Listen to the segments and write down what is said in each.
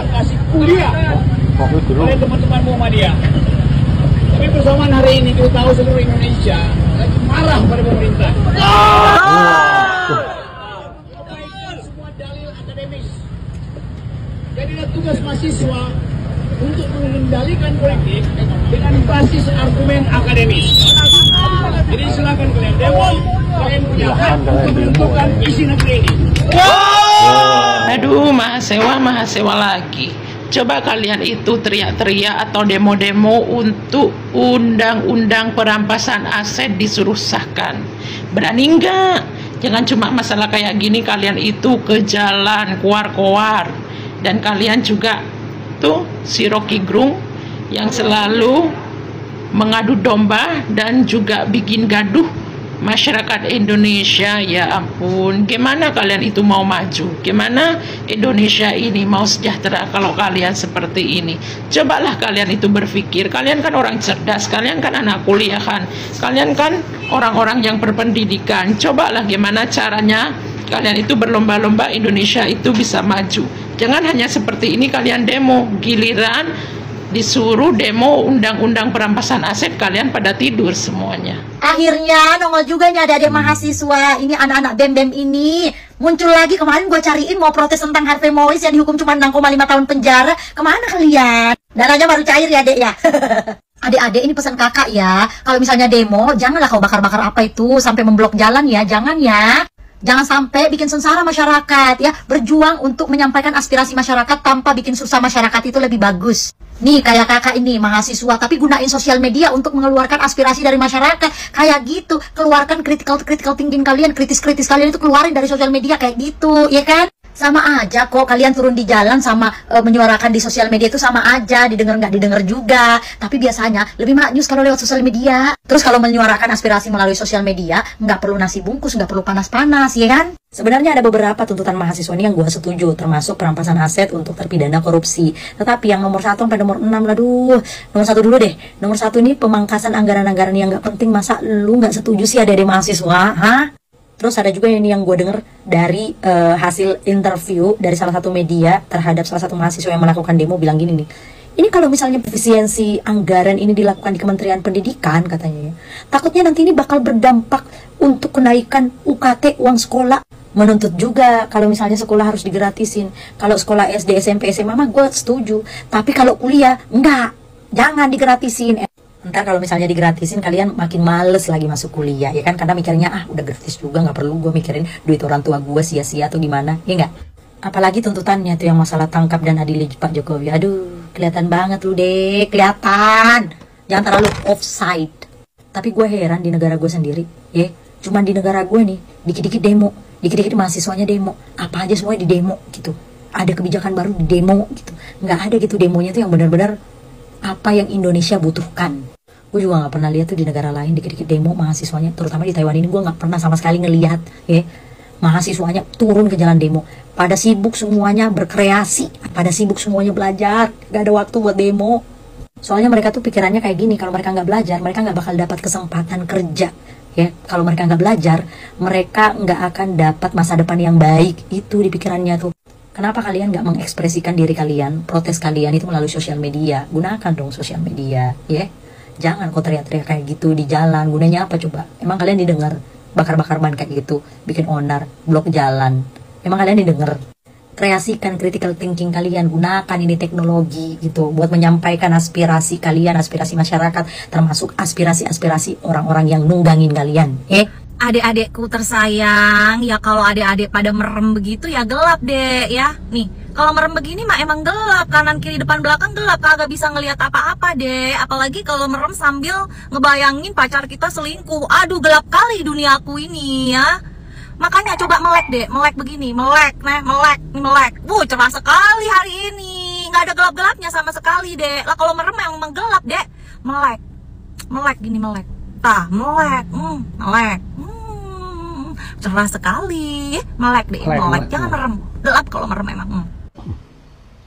kasih kuliah oleh teman-teman Muhammadiyah. Tapi persamaan hari ini kita tahu seluruh Indonesia lagi marah pada pemerintah. Semua dalil akademis. Jadilah tugas mahasiswa untuk mengendalikan politik dengan basis argumen akademis. Jadi silakan kalian demo, kalian punya hak untuk menentukan isi negeri ini. Aduh, mahasiswa lagi. Coba kalian itu teriak-teriak atau demo-demo untuk undang-undang perampasan aset disuruh sahkan. Berani enggak? Jangan cuma masalah kayak gini kalian itu ke jalan kuar-kuar. Dan kalian juga tuh si Rocky Gerung yang selalu mengadu domba dan juga bikin gaduh masyarakat Indonesia. Ya ampun, gimana kalian itu mau maju? Gimana Indonesia ini mau sejahtera kalau kalian seperti ini? Cobalah kalian itu berpikir. Kalian kan orang cerdas, kalian kan anak kuliahan, kalian kan orang-orang yang berpendidikan. Cobalah gimana caranya kalian itu berlomba-lomba Indonesia itu bisa maju. Jangan hanya seperti ini kalian demo, giliran disuruh demo undang-undang perampasan aset kalian pada tidur semuanya. Akhirnya nongol juga nih adik-adik mahasiswa, ini anak-anak BEM-BEM ini muncul lagi. Kemarin gue cariin mau protes tentang Harvey Mois yang dihukum cuma 6,5 tahun penjara. Kemana kalian? Dananya baru cair ya dek ya. Adik-adik ini pesan kakak ya, kalau misalnya demo janganlah kau bakar-bakar apa itu sampai memblok jalan ya, jangan ya. Jangan sampai bikin sengsara masyarakat ya. Berjuang untuk menyampaikan aspirasi masyarakat tanpa bikin susah masyarakat itu lebih bagus. Nih kayak kakak ini mahasiswa tapi gunain sosial media untuk mengeluarkan aspirasi dari masyarakat. Kayak gitu, keluarkan critical thinking kalian, kritis kalian itu keluarin dari sosial media kayak gitu, ya kan? Sama aja kok kalian turun di jalan sama menyuarakan di sosial media itu sama aja, didengar nggak didengar juga. Tapi biasanya lebih maknyus kalau lewat sosial media. Terus kalau menyuarakan aspirasi melalui sosial media nggak perlu nasi bungkus, nggak perlu panas-panas, ya kan? Sebenarnya ada beberapa tuntutan mahasiswa ini yang gue setuju, termasuk perampasan aset untuk terpidana korupsi. Tetapi yang nomor 1 sampai nomor 6, aduh, nomor 1 dulu deh. Nomor 1 ini pemangkasan anggaran-anggaran yang nggak penting. Masa lu nggak setuju sih ada mahasiswa, hah? Terus ada juga ini yang gue denger dari hasil interview dari salah satu media terhadap salah satu mahasiswa yang melakukan demo, bilang gini nih. Ini kalau misalnya efisiensi anggaran ini dilakukan di Kementerian Pendidikan katanya ya, takutnya nanti ini bakal berdampak untuk kenaikan UKT uang sekolah. Menuntut juga kalau misalnya sekolah harus digratisin. Kalau sekolah SD, SMP, SMA mah gue setuju. Tapi kalau kuliah enggak, jangan digratisin. Ntar kalau misalnya digratisin kalian makin males lagi masuk kuliah, ya kan? Karena mikirnya udah gratis juga, nggak perlu gue mikirin duit orang tua gue sia-sia atau gimana, ya nggak? Apalagi tuntutannya tuh yang masalah tangkap dan adil Pak Jokowi. Aduh, kelihatan banget lu deh, kelihatan. Jangan terlalu offside. Tapi gue heran di negara gue sendiri, ya. Cuman di negara gue nih, dikit-dikit demo, dikit-dikit mahasiswanya demo, apa aja semuanya di demo gitu. Ada kebijakan baru di demo gitu. Nggak ada gitu demonya tuh yang benar-benar apa yang Indonesia butuhkan. Gue juga gak pernah lihat tuh di negara lain dikit-dikit demo mahasiswanya, terutama di Taiwan ini gue gak pernah sama sekali ngelihat ya mahasiswanya turun ke jalan demo. Pada sibuk semuanya berkreasi, pada sibuk semuanya belajar, gak ada waktu buat demo. Soalnya mereka tuh pikirannya kayak gini, kalau mereka gak belajar mereka gak bakal dapat kesempatan kerja ya. Kalau mereka gak belajar mereka gak akan dapat masa depan yang baik. Itu di pikirannya tuh. Kenapa kalian gak mengekspresikan diri kalian, protes kalian itu melalui sosial media? Gunakan dong sosial media ya. Jangan kok teriak-teriak kayak gitu di jalan. Gunanya apa coba? Emang kalian didengar? Bakar-bakar ban kayak gitu, bikin onar, blok jalan. Emang kalian didengar? Kreasikan critical thinking kalian. Gunakan ini teknologi gitu buat menyampaikan aspirasi kalian, aspirasi masyarakat, termasuk aspirasi-aspirasi orang-orang yang nunggangin kalian. Adik-adikku tersayang, ya kalau adik-adik pada merem begitu ya gelap deh ya. Nih, kalau merem begini mah emang gelap, kanan kiri depan belakang gelap, kagak bisa ngelihat apa-apa deh. Apalagi kalau merem sambil ngebayangin pacar kita selingkuh. Aduh, gelap kali duniaku ini ya. Makanya coba melek deh, melek begini, melek, melek. Cerah sekali hari ini, nggak ada gelap-gelapnya sama sekali deh. Lah kalau merem emang gelap deh, melek gini melek. Tah, melek, cerah sekali, melek deh, melek. Jangan merem, gelap kalau merem emang.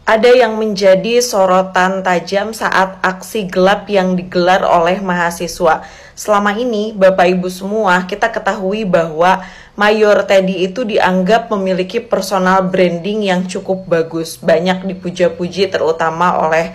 ada yang menjadi sorotan tajam saat aksi gelap yang digelar oleh mahasiswa. Selama ini, Bapak Ibu semua, kita ketahui bahwa Mayor Teddy itu dianggap memiliki personal branding yang cukup bagus. Banyak dipuja-puji terutama oleh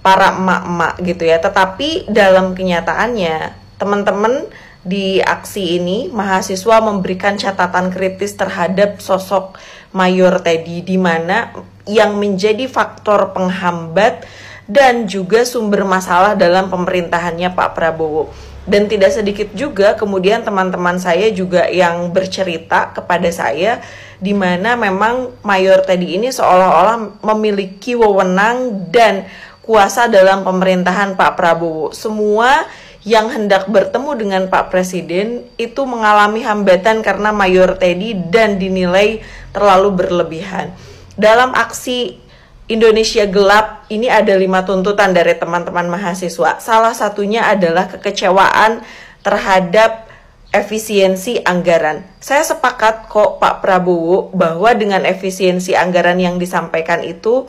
para emak-emak gitu ya. Tetapi dalam kenyataannya, teman-teman di aksi ini, mahasiswa memberikan catatan kritis terhadap sosok Mayor Teddy, di mana yang menjadi faktor penghambat dan juga sumber masalah dalam pemerintahannya Pak Prabowo. Dan tidak sedikit juga kemudian teman-teman saya juga yang bercerita kepada saya, di mana memang Mayor Teddy ini seolah-olah memiliki wewenang dan kuasa dalam pemerintahan Pak Prabowo. Semua yang hendak bertemu dengan Pak Presiden itu mengalami hambatan karena Mayor Teddy dan dinilai terlalu berlebihan. Dalam aksi Indonesia Gelap ini ada 5 tuntutan dari teman-teman mahasiswa. Salah satunya adalah kekecewaan terhadap efisiensi anggaran. Saya sepakat kok Pak Prabowo bahwa dengan efisiensi anggaran yang disampaikan itu,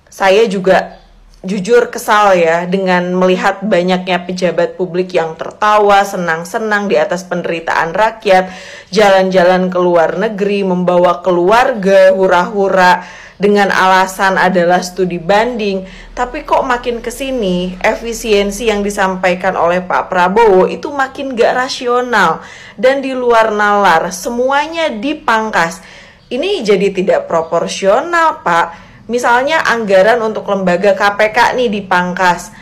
saya juga jujur kesal ya dengan melihat banyaknya pejabat publik yang tertawa senang-senang di atas penderitaan rakyat, jalan-jalan ke luar negeri, membawa keluarga, hura-hura dengan alasan adalah studi banding. Tapi kok makin kesini efisiensi yang disampaikan oleh Pak Prabowo itu makin gak rasional dan di luar nalar, semuanya dipangkas. Ini jadi tidak proporsional, Pak. Misalnya anggaran untuk lembaga KPK nih dipangkas,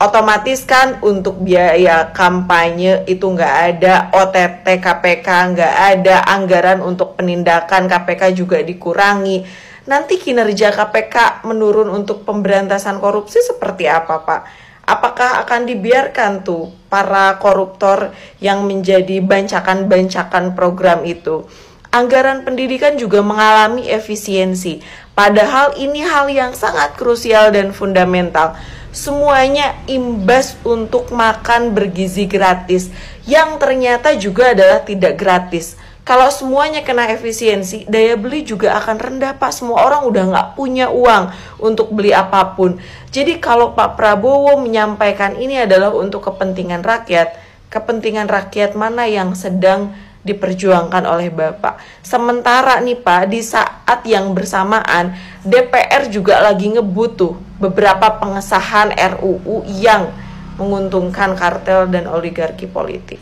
otomatis kan untuk biaya kampanye itu nggak ada, OTT KPK nggak ada, anggaran untuk penindakan KPK juga dikurangi. Nanti kinerja KPK menurun untuk pemberantasan korupsi seperti apa, Pak? Apakah akan dibiarkan tuh para koruptor yang menjadi bancakan-bancakan program itu? Anggaran pendidikan juga mengalami efisiensi, padahal ini hal yang sangat krusial dan fundamental. Semuanya imbas untuk makan bergizi gratis, yang ternyata juga adalah tidak gratis. Kalau semuanya kena efisiensi, daya beli juga akan rendah, Pak. Semua orang udah nggak punya uang untuk beli apapun. Jadi kalau Pak Prabowo menyampaikan ini adalah untuk kepentingan rakyat mana yang sedang diperjuangkan oleh Bapak. Sementara nih Pak, di saat yang bersamaan DPR juga lagi ngebut tuh beberapa pengesahan RUU yang menguntungkan kartel dan oligarki politik.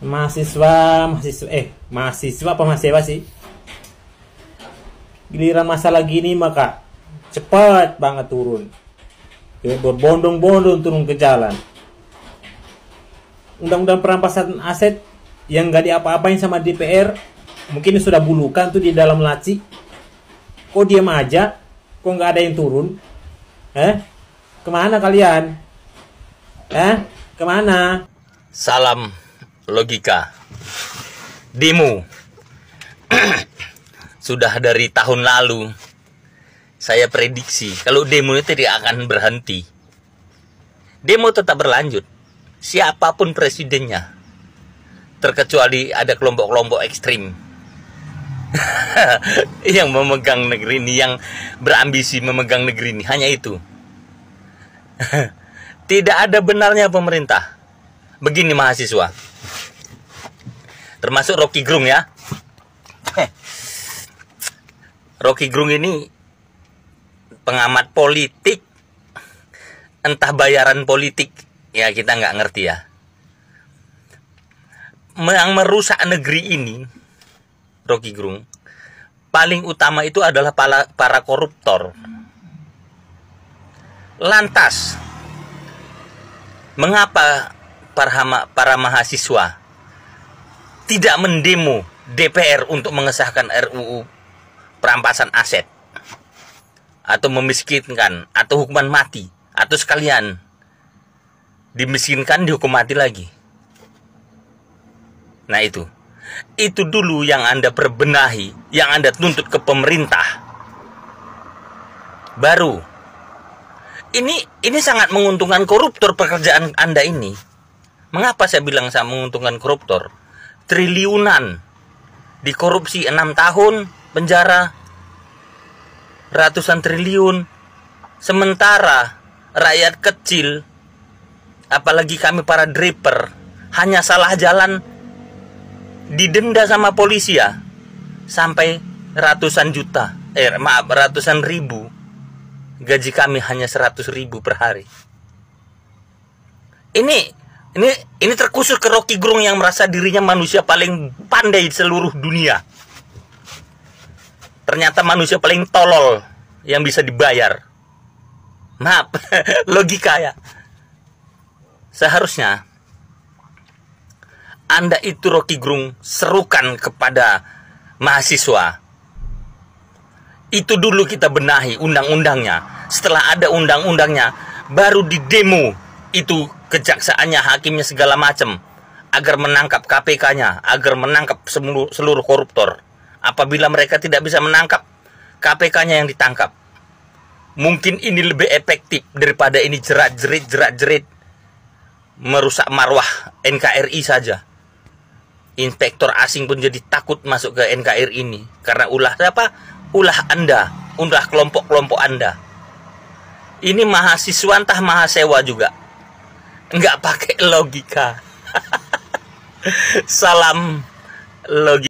Mahasiswa apa mahasiswa sih? Giliran masalah gini maka cepat banget turun. Berbondong-bondong turun ke jalan. Undang-undang perampasan aset yang gak diapa-apain sama DPR, mungkin sudah bulukan tuh di dalam laci. Kok diam aja? Kok nggak ada yang turun? Kemana kalian? Kemana? Salam logika. Demo. Sudah dari tahun lalu saya prediksi kalau demo itu tidak akan berhenti. Demo tetap berlanjut. Siapapun presidennya, terkecuali ada kelompok-kelompok ekstrim yang memegang negeri ini, yang berambisi memegang negeri ini, hanya itu. Tidak ada benarnya pemerintah. Begini mahasiswa, termasuk Rocky Gerung ya. Rocky Gerung ini pengamat politik, entah bayaran politik, ya kita nggak ngerti ya. Yang merusak negeri ini, Rocky Gerung, paling utama itu adalah para koruptor. Lantas, mengapa para mahasiswa tidak mendemo DPR untuk mengesahkan RUU perampasan aset, atau memiskinkan, atau hukuman mati, atau sekalian dimiskinkan, dihukum mati lagi? Nah itu dulu yang Anda perbenahi, yang Anda tuntut ke pemerintah. Baru ini sangat menguntungkan koruptor pekerjaan Anda ini. Mengapa saya bilang sangat menguntungkan koruptor? Triliunan dikorupsi 6 tahun, penjara ratusan triliun, sementara rakyat kecil, apalagi kami para driver, hanya salah jalan didenda sama polisi ya sampai ratusan juta, ratusan ribu. Gaji kami hanya 100.000 per hari. Ini terkhusus ke Rocky Gerung yang merasa dirinya manusia paling pandai di seluruh dunia. Ternyata manusia paling tolol yang bisa dibayar. Maaf, logika ya. Seharusnya Anda itu Rocky Gerung serukan kepada mahasiswa. Itu dulu kita benahi undang-undangnya. Setelah ada undang-undangnya, baru di demo itu kejaksaannya, hakimnya segala macam agar menangkap KPK-nya, agar menangkap seluruh koruptor. Apabila mereka tidak bisa menangkap, KPK-nya yang ditangkap. Mungkin ini lebih efektif daripada ini jerat-jerit merusak marwah NKRI saja. Inspektor asing pun jadi takut masuk ke NKRI ini karena ulah Anda, ulah kelompok-kelompok Anda. Ini mahasiswa entah mahasewa juga, nggak pakai logika. Salam logika.